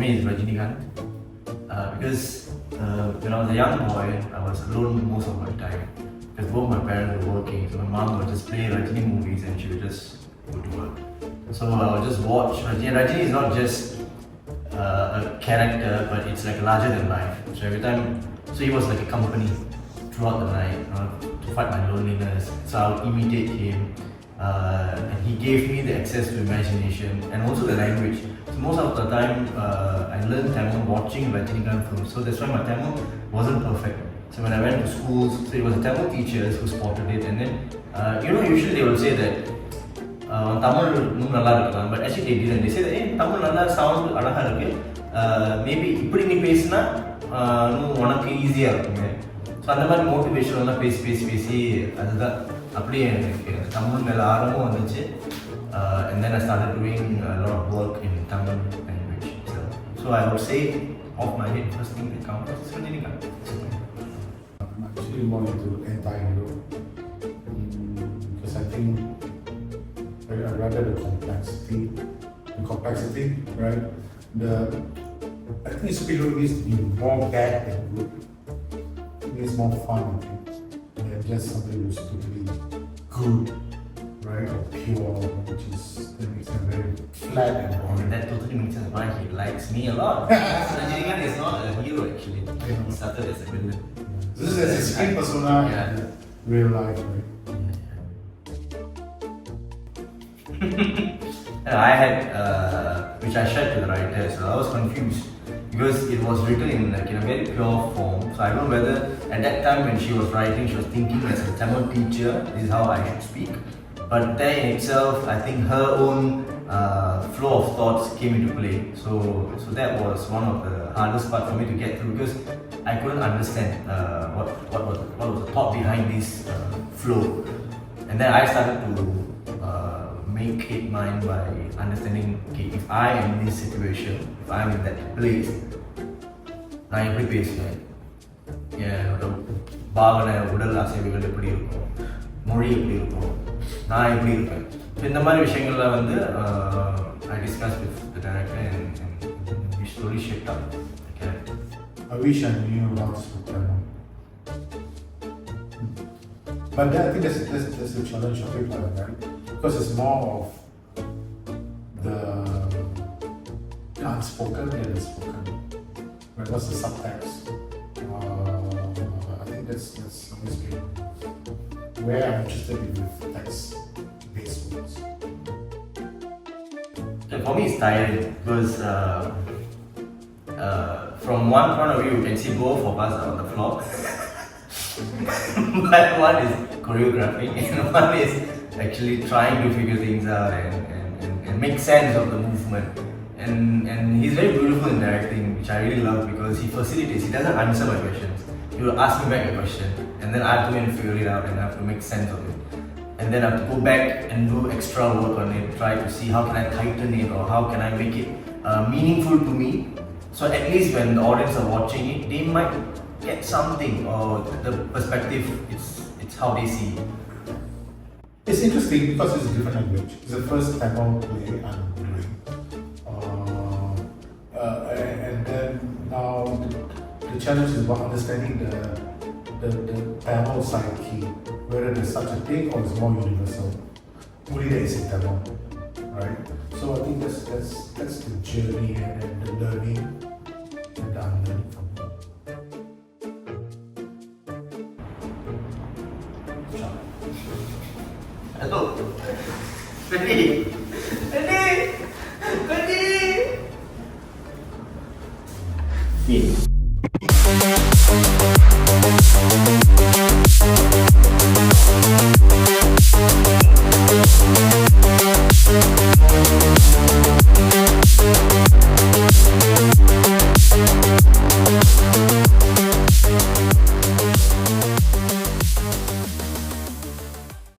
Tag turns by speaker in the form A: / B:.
A: me is Rajinikanth. Because when I was a young boy, I was alone most of my time. Because both my parents were working, so my mom would just play Rajini movies and she would just go to work. So I would just watch Rajini. Rajini is not just a character, but it's like larger than life. So every time, so he was like a company throughout the night to fight my loneliness. So I would imitate him. And he gave me the access to imagination and also the language. So most of the time, I learned Tamil watching Rajinikanth films. So that's why my Tamil wasn't perfect. So when I went to schools, so it was the Tamil teachers who spotted it, and then usually they will say that Tamil இன்னும் நல்லா இருக்கலாம், but actually they didn't. They say that Tamil நல்லா sound அழகா இருக்கு, maybe இப்படி நீ பேசினா உனக்கு ஈஸியா இருக்குங்க. ஸோ அந்த மாதிரி மோட்டிவேஷனெல்லாம் பேசி அதுதான் அப்படியே எனக்கு தமிழ் மேலே ஆர்வமும் வந்துச்சு. And then I started doing a lot of work in Tamil language. So I would say off my head, first thing that comes is Rajinikanth.
B: I'm actually more into anti-hero because I think rather the complexity, right? I think superhero needs to be more bad than good. It needs more fun, I think, than just something who's totally good, right? Or pure, which makes them very flat and boring.
A: That totally makes sense why he likes me a lot. Rajinikanth is not a hero actually. He started as a villain.
B: This is a screen persona in real life, right?
A: I had, which I shared to the writer, so I was confused because it was written in a very pure form. So I don't know whether at that time when she was writing, she was thinking as a Tamil teacher, this is how I should speak. But there in itself, I think her own flow of thoughts came into play. So that was one of the hardest part for me to get through because I couldn't understand what was the thought behind this flow. And then I started to make it mine by understanding, okay, if I am in this situation, if I am in that place, நான் எப்படி பேசுவேன், என்னோட பாவனை உடல் அசைவுகள் எப்படி இருக்கும், மொழி எப்படி இருக்கும், நான் எப்படி இருப்பேன். ஸோ இந்த மாதிரி விஷயங்கள்லாம் வந்து I discussed with the director and we slowly shaped up the character.
B: I wish I knew about Tamil. But I think that's the challenge of it, right? Because it's more of the unspoken than the spoken. Right? What's the subtext? I think that's always been where I'm interested in with text-based works.
A: For me, it's tiring because from one point of view, you can see both of us are on the floor. But one is choreographing and one is actually trying to figure things out and make sense of the movement. And he's very beautiful in directing, which I really love because he facilitates. He doesn't answer my questions. He will ask me back a question, and then I have to go and figure it out and I have to make sense of it. And then I have to go back and do extra work on it, try to see how can I tighten it or how can I make it meaningful to me. So at least when the audience are watching it, they might get something or the perspective. It's how they see it.
B: It's interesting because it's a different language. It's the first Tamil play I'm doing. And then now the challenge is about understanding the Tamil psyche, whether there's such a thing or it's more universal. Only there is in Tamil, right? So I think that's the journey and the learning and the unlearning from it.
A: Hello. Ready? Ready? Ready? Yeah.